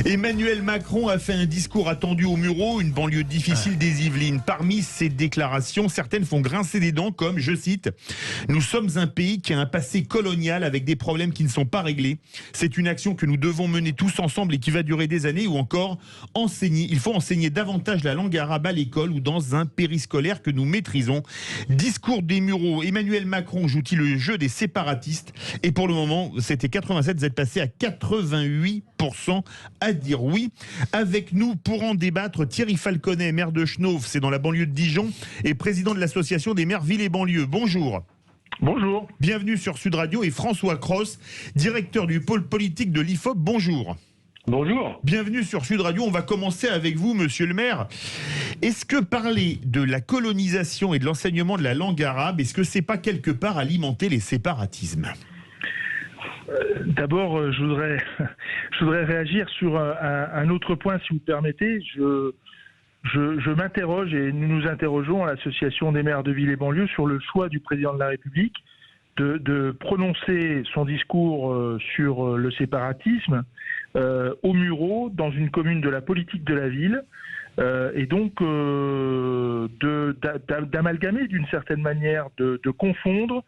Emmanuel Macron a fait un discours attendu au Mureaux, une banlieue difficile des Yvelines. Parmi ses déclarations, certaines font grincer des dents comme, je cite, « Nous sommes un pays qui a un passé colonial avec des problèmes qui ne sont pas réglés. C'est une action que nous devons mener tous ensemble et qui va durer des années. » Ou encore, il faut enseigner davantage la langue arabe à l'école ou dans un périscolaire que nous maîtrisons. Discours des Mureaux. Emmanuel Macron joue-t-il le jeu des séparatistes? Et pour le moment, c'était 87, vous êtes passé à 88% à dire oui. Avec nous pour en débattre, Thierry Falconet, maire de Chenôve, c'est dans la banlieue de Dijon, et président de l'association des maires villes et banlieues. Bonjour. Bonjour. Bienvenue sur Sud Radio, et François Cros, directeur du pôle politique de l'IFOP. Bonjour. Bonjour. Bienvenue sur Sud Radio. On va commencer avec vous, monsieur le maire. Est-ce que parler de la colonisation et de l'enseignement de la langue arabe, est-ce que c'est pas quelque part alimenter les séparatismes ? D'abord, je voudrais réagir sur un autre point, si vous permettez. Je m'interroge, et nous nous interrogeons à l'Association des maires de villes et banlieues, sur le choix du président de la République de prononcer son discours sur le séparatisme au Mureaux, dans une commune de la politique de la ville, et donc d'amalgamer d'une certaine manière, de confondre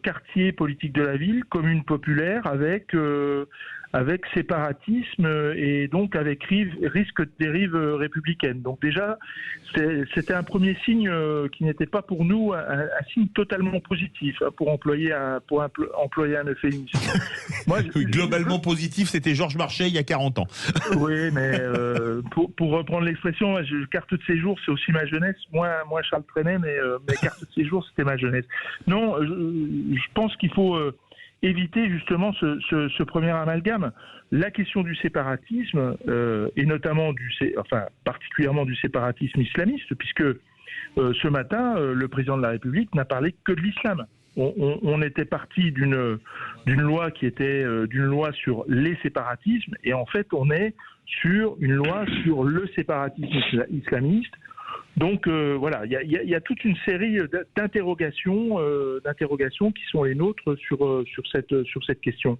quartier politique de la ville, commune populaire, avec séparatisme, et donc avec risque de dérive républicaine. Donc déjà, c'était un premier signe qui n'était pas pour nous un signe totalement positif, pour employer un euphémisme. Moi, globalement positif, c'était Georges Marchais il y a 40 ans. Oui, mais pour reprendre l'expression, carte de séjour, c'est aussi ma jeunesse. Moi Charles Trenet, mais carte de séjour, c'était ma jeunesse. Non, je pense qu'il faut éviter justement ce premier amalgame. La question du séparatisme, et notamment particulièrement du séparatisme islamiste, puisque ce matin, le président de la République n'a parlé que de l'islam. On était parti d'une loi qui était d'une loi sur les séparatismes, et en fait on est sur une loi sur le séparatisme islamiste. Donc voilà, il y a toute une série d'interrogations qui sont les nôtres sur cette question.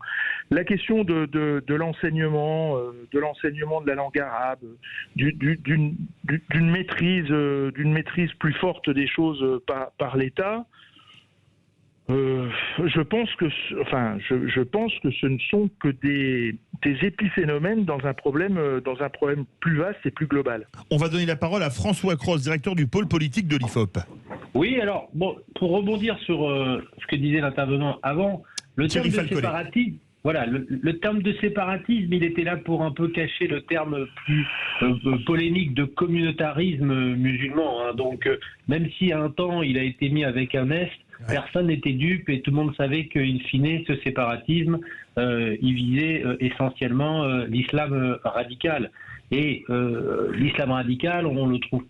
La question de l'enseignement, de la langue arabe, d'une maîtrise plus forte des choses par l'État. Je pense que ce ne sont que des épiphénomènes dans un problème plus vaste et plus global. On va donner la parole à François Cros, directeur du pôle politique de l'IFOP. Oui, alors, pour rebondir sur ce que disait l'intervenant avant, le terme de séparatisme, voilà, le terme de séparatisme, il était là pour un peu cacher le terme plus polémique de communautarisme musulman. Hein. Donc, même si à un temps, il a été mis avec un S, personne n'était dupe et tout le monde savait qu'in fine, ce séparatisme, il visait essentiellement l'islam radical. Et l'islam radical, on le trouve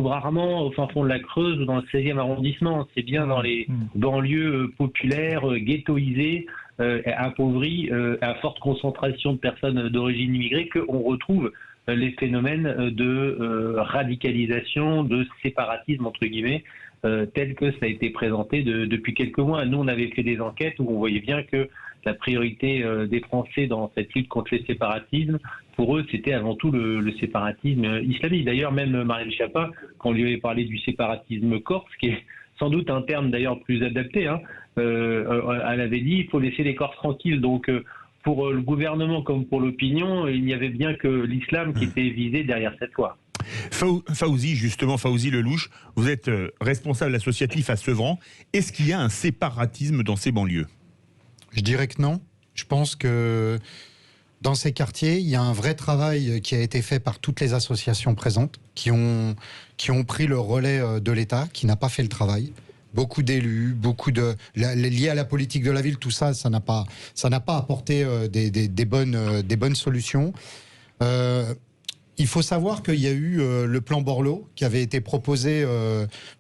rarement au fin fond de la Creuse ou dans le 16e arrondissement. C'est bien dans les banlieues populaires, ghettoisées, appauvries, à forte concentration de personnes d'origine immigrée, qu'on retrouve les phénomènes de radicalisation, de séparatisme, entre guillemets, tel que ça a été présenté depuis quelques mois. Nous, on avait fait des enquêtes où on voyait bien que la priorité des Français dans cette lutte contre les séparatismes, pour eux, c'était avant tout le séparatisme islamique. D'ailleurs, même Marlène Schiappa, quand on lui avait parlé du séparatisme corse, qui est sans doute un terme d'ailleurs plus adapté, hein, elle avait dit il faut laisser les Corses tranquilles. Donc, pour le gouvernement comme pour l'opinion, il n'y avait bien que l'islam qui était visé derrière cette loi. Fawzi Lelouch, vous êtes responsable associatif à Sevran. Est-ce qu'il y a un séparatisme dans ces banlieues ? Je dirais que non. Je pense que dans ces quartiers, il y a un vrai travail qui a été fait par toutes les associations présentes, qui ont pris le relais de l'État, qui n'a pas fait le travail. Beaucoup d'élus, liés à la politique de la ville, tout ça, ça n'a pas apporté des bonnes solutions. Il faut savoir qu'il y a eu le plan Borloo qui avait été proposé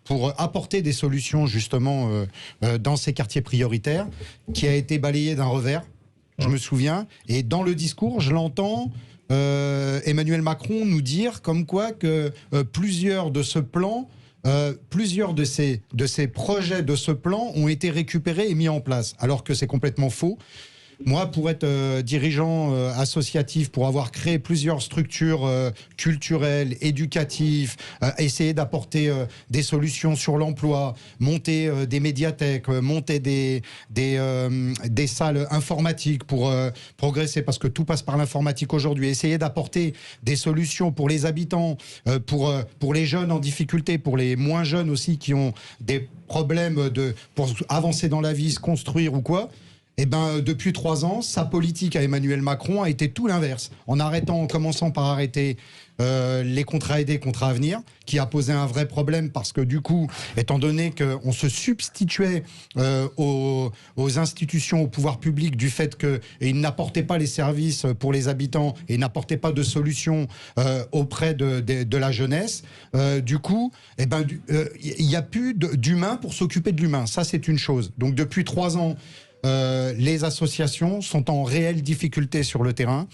pour apporter des solutions justement dans ces quartiers prioritaires, qui a été balayé d'un revers, je me souviens. Et dans le discours, je l'entends Emmanuel Macron nous dire comme quoi que plusieurs de ces projets de ce plan ont été récupérés et mis en place, alors que c'est complètement faux. Moi, pour être dirigeant associatif, pour avoir créé plusieurs structures culturelles, éducatives, essayer d'apporter des solutions sur l'emploi, monter des médiathèques, monter des salles informatiques pour progresser, parce que tout passe par l'informatique aujourd'hui, essayer d'apporter des solutions pour les habitants, pour les jeunes en difficulté, pour les moins jeunes aussi qui ont des problèmes pour avancer dans la vie, se construire ou quoi. Eh ben, depuis 3 ans, sa politique à Emmanuel Macron a été tout l'inverse. En commençant par arrêter les contrats aidés, contrats à venir, qui a posé un vrai problème parce que du coup, étant donné qu'on se substituait aux institutions, au pouvoir public, du fait qu'ils n'apportaient pas les services pour les habitants et n'apportaient pas de solutions auprès de la jeunesse, du coup, eh ben, il n'y a plus d'humain pour s'occuper de l'humain. Ça, c'est une chose. Donc depuis 3 ans, les associations sont en réelle difficulté sur le terrain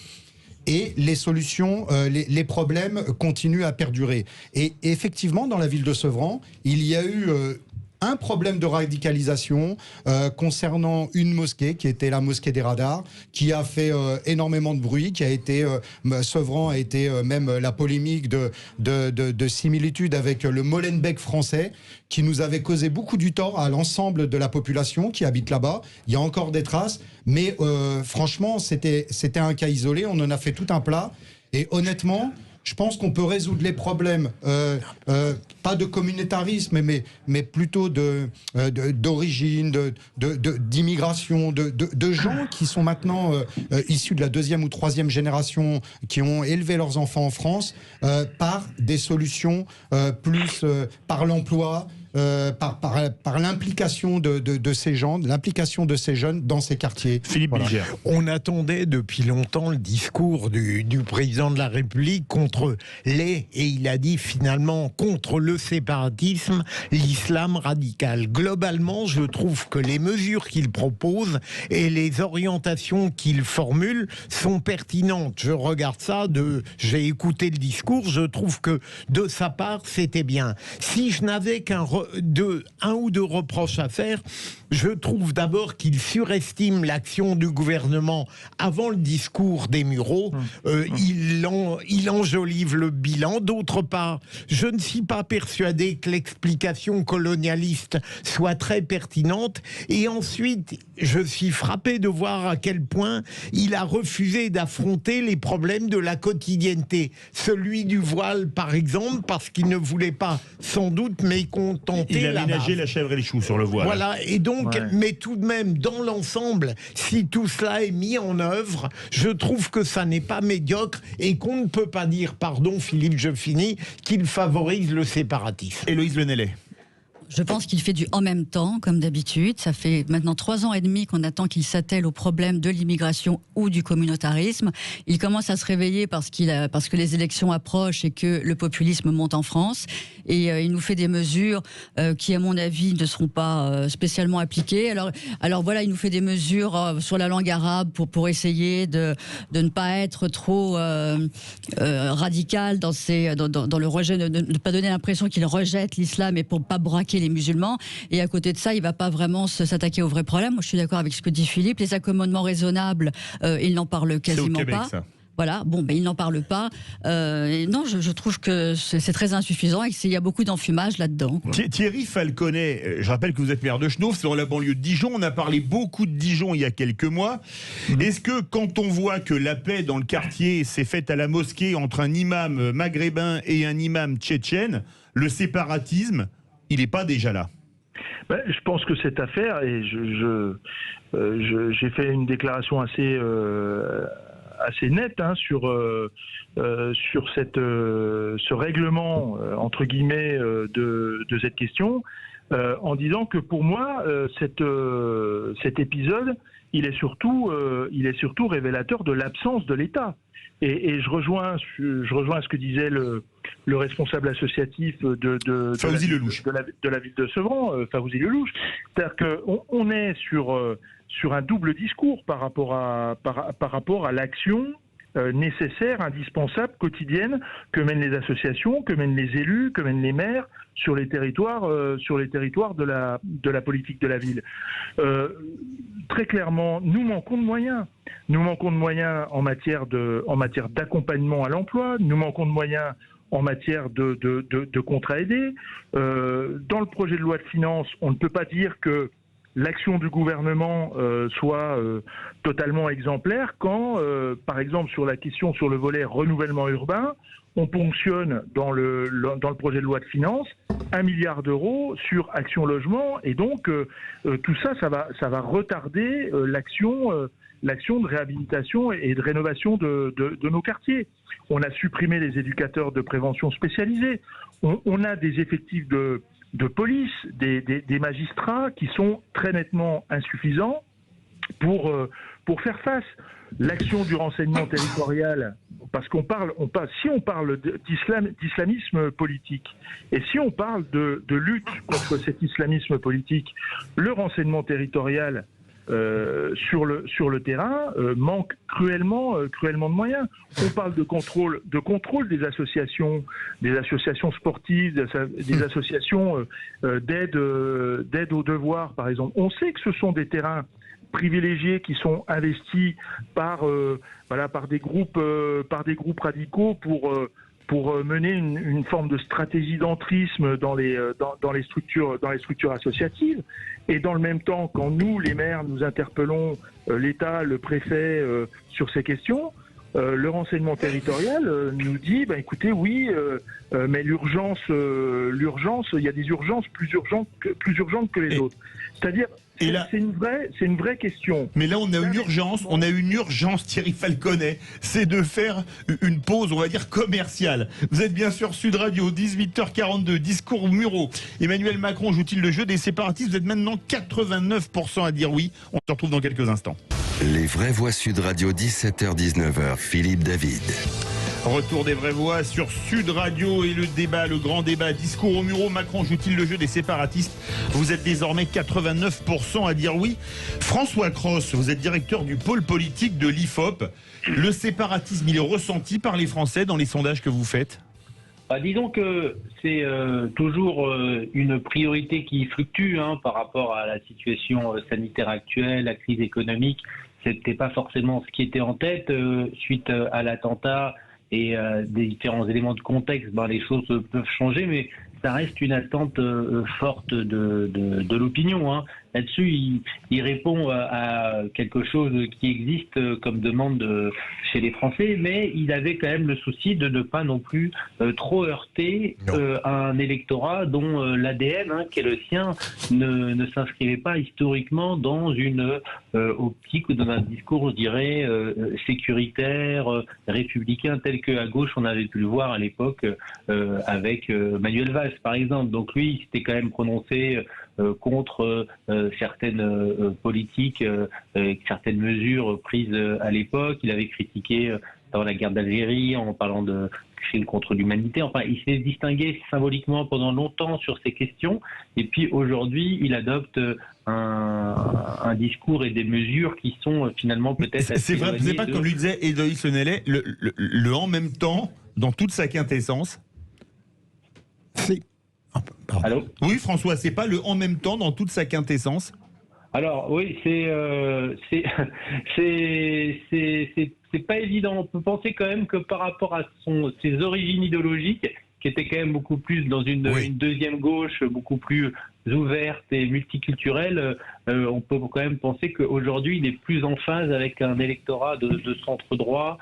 et les solutions, les problèmes continuent à perdurer. Et effectivement, dans la ville de Sevran, il y a eu un problème de radicalisation concernant une mosquée qui était la mosquée des radars, qui a fait énormément de bruit, qui a été Sevran a été même la polémique de similitude avec le Molenbeek français, qui nous avait causé beaucoup du tort à l'ensemble de la population qui habite là-bas. Il y a encore des traces, mais franchement, c'était un cas isolé. On en a fait tout un plat. Et honnêtement, je pense qu'on peut résoudre les problèmes, pas de communautarisme, mais plutôt d'origine, d'immigration, de gens qui sont maintenant issus de la 2e ou 3e génération, qui ont élevé leurs enfants en France, par des solutions plus par l'emploi, par l'implication de ces gens, l'implication de ces jeunes dans ces quartiers. Philippe Bilger. On attendait depuis longtemps le discours du président de la République contre et il a dit finalement contre le séparatisme, l'islam radical. Globalement, je trouve que les mesures qu'il propose et les orientations qu'il formule sont pertinentes. Je regarde ça, j'ai écouté le discours, je trouve que de sa part, c'était bien. Si je n'avais un ou deux reproches à faire, je trouve d'abord qu'il surestime l'action du gouvernement avant le discours des Mureaux. Il enjolive le bilan. D'autre part, je ne suis pas persuadé que l'explication colonialiste soit très pertinente. Et ensuite, je suis frappé de voir à quel point il a refusé d'affronter les problèmes de la quotidienneté. Celui du voile, par exemple, parce qu'il ne voulait pas, sans doute, mécontenter il a ménagé la chèvre et les choux sur le voile. Voilà, et donc, mais tout de même, dans l'ensemble, si tout cela est mis en œuvre, je trouve que ça n'est pas médiocre et qu'on ne peut pas dire, pardon Philippe, je finis, qu'il favorise le séparatisme. Héloïse Lenellet. Je pense qu'il fait du en même temps, comme d'habitude. Ça fait maintenant 3 ans et demi qu'on attend qu'il s'attelle au problème de l'immigration ou du communautarisme. Il commence à se réveiller parce que les élections approchent et que le populisme monte en France. Et il nous fait des mesures qui, à mon avis, ne seront pas spécialement appliquées. Alors voilà, il nous fait des mesures sur la langue arabe pour essayer de ne pas être trop radical dans le rejet, de ne pas donner l'impression qu'il rejette l'islam et pour pas braquer les musulmans. Et à côté de ça, il va pas vraiment s'attaquer au vrai problème. Moi, je suis d'accord avec ce que dit Philippe. Les accommodements raisonnables, il n'en parle quasiment Québec, pas. Ça. Voilà, bon, il n'en parle pas. Non, je trouve que c'est très insuffisant et qu'il y a beaucoup d'enfumage là-dedans. Thierry Falconet, je rappelle que vous êtes maire de Chenauve, c'est dans la banlieue de Dijon. On a parlé beaucoup de Dijon il y a quelques mois. Est-ce que quand on voit que la paix dans le quartier s'est faite à la mosquée entre un imam maghrébin et un imam tchétchène, le séparatisme, il n'est pas déjà là? Je pense que cette affaire, et j'ai fait une déclaration assez nette sur ce règlement entre guillemets de cette question, en disant que pour moi cet épisode il est surtout révélateur de l'absence de l'État. Et je rejoins ce que disait le responsable associatif de la ville de Sevran, Fawzi Lelouch. C'est-à-dire qu'on est sur un double discours par rapport à l'action nécessaire, indispensable, quotidienne que mènent les associations, que mènent les élus, que mènent les maires sur les territoires de la politique de la ville. Très clairement, nous manquons de moyens. Nous manquons de moyens en matière d'accompagnement à l'emploi. Nous manquons de moyens en matière de contrats aidés. Dans le projet de loi de finances, on ne peut pas dire que l'action du gouvernement soit totalement exemplaire quand, par exemple, sur le volet renouvellement urbain, on ponctionne dans le projet de loi de finances 1 milliard d'euros sur Action Logement, et donc tout ça va retarder l'action de réhabilitation et de rénovation de nos quartiers. On a supprimé les éducateurs de prévention spécialisés. On a des effectifs de police, des magistrats qui sont très nettement insuffisants pour faire face. L'action du renseignement territorial, parce si on parle d'islamisme politique, et si on parle de lutte contre cet islamisme politique, le renseignement territorial sur le terrain manque cruellement de moyens. On parle de contrôle des associations sportives, des associations d'aide aux devoirs, par exemple. On sait que ce sont des terrains privilégiés qui sont investis par des groupes radicaux pour mener une forme de stratégie d'entrisme dans les structures associatives. Et dans le même temps, quand nous, les maires, nous interpellons l'État, le préfet sur ces questions, le renseignement territorial nous dit, écoutez, oui, mais l'urgence, il y a des urgences plus urgentes que les autres. C'est-à-dire, c'est une vraie question. Mais là, on a une urgence, Thierry Falconet, c'est de faire une pause, on va dire, commerciale. Vous êtes bien sûr Sud Radio, 18h42, discours Murau. Emmanuel Macron joue-t-il le jeu des séparatistes? Vous êtes maintenant 89% à dire oui. On se retrouve dans quelques instants. Les vraies voix Sud Radio, 17h-19h, Philippe David. Retour des vraies voix sur Sud Radio et le grand débat, discours au Murau. Macron joue-t-il le jeu des séparatistes? Vous êtes désormais 89% à dire oui. François Cros, vous êtes directeur du pôle politique de l'IFOP. Le séparatisme, il est ressenti par les Français dans les sondages que vous faites? Disons que c'est toujours une priorité qui fluctue par rapport à la situation sanitaire actuelle, la crise économique. C'était pas forcément ce qui était en tête suite à l'attentat et des différents éléments de contexte. Les choses peuvent changer, mais ça reste une attente forte de l'opinion. Là-dessus, il répond à quelque chose qui existe comme demande chez les Français, mais il avait quand même le souci de ne pas non plus trop heurter un électorat dont l'ADN, qui est le sien, ne s'inscrivait pas historiquement dans une optique ou dans un discours, je dirais, sécuritaire, républicain, tel qu'à gauche on avait pu le voir à l'époque avec Manuel Valls, par exemple. Donc lui, il s'était quand même prononcé contre certaines politiques, certaines mesures prises à l'époque. Il avait critiqué dans la guerre d'Algérie en parlant de crimes contre l'humanité. Enfin, il s'est distingué symboliquement pendant longtemps sur ces questions. Et puis aujourd'hui, il adopte un discours et des mesures qui sont finalement peut-être... C'est vrai, vous savez pas, comme lui disait Héloïse Lenellet, le en même temps, dans toute sa quintessence, c'est... Allô ? Oui, François, c'est pas le en même temps dans toute sa quintessence? Alors oui, c'est pas évident. On peut penser quand même que par rapport à ses origines idéologiques, qui étaient quand même beaucoup plus dans une deuxième gauche, beaucoup plus ouverte et multiculturelle, on peut quand même penser qu'aujourd'hui il est plus en phase avec un électorat de centre droit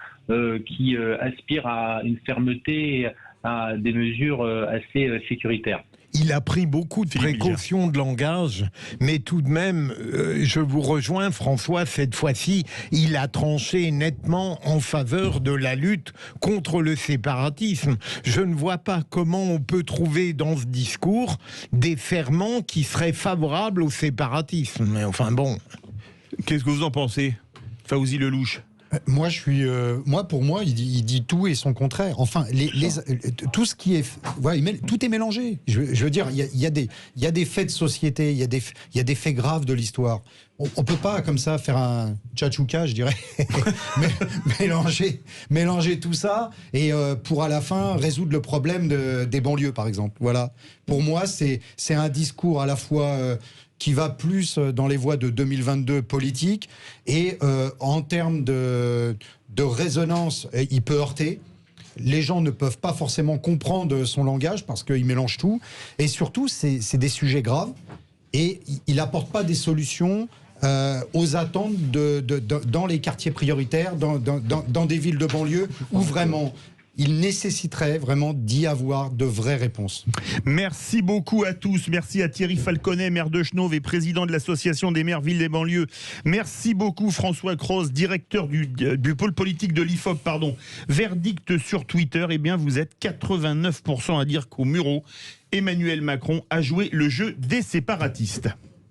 qui aspire à une fermeté et à des mesures assez sécuritaires. Il a pris beaucoup de précautions de langage, mais tout de même, je vous rejoins, François, cette fois-ci, il a tranché nettement en faveur de la lutte contre le séparatisme. Je ne vois pas comment on peut trouver dans ce discours des ferments qui seraient favorables au séparatisme. Mais enfin bon. Qu'est-ce que vous en pensez, Fawzi Lelouch? Pour moi, il dit tout et son contraire. Enfin, tout ce qui est, tout est mélangé. Je veux dire, il y a des faits de société, il y a des faits graves de l'histoire. on peut pas comme ça faire un tchatchouka, je dirais, mélanger tout ça et pour à la fin résoudre le problème des banlieues, par exemple. Voilà. Pour moi, c'est un discours à la fois qui va plus dans les voies de 2022 politique et en termes de résonance, il peut heurter. Les gens ne peuvent pas forcément comprendre son langage parce qu'il mélange tout. Et surtout, c'est des sujets graves et il n'apporte pas des solutions aux attentes dans les quartiers prioritaires, dans des villes de banlieue où vraiment il nécessiterait vraiment d'y avoir de vraies réponses. Merci beaucoup à tous. Merci à Thierry Falconet, maire de Chenôve et président de l'association des maires villes des banlieues. Merci beaucoup François Cros, directeur du pôle politique de l'IFOP. Verdict sur Twitter, eh bien vous êtes 89% à dire qu'au Mureau, Emmanuel Macron a joué le jeu des séparatistes.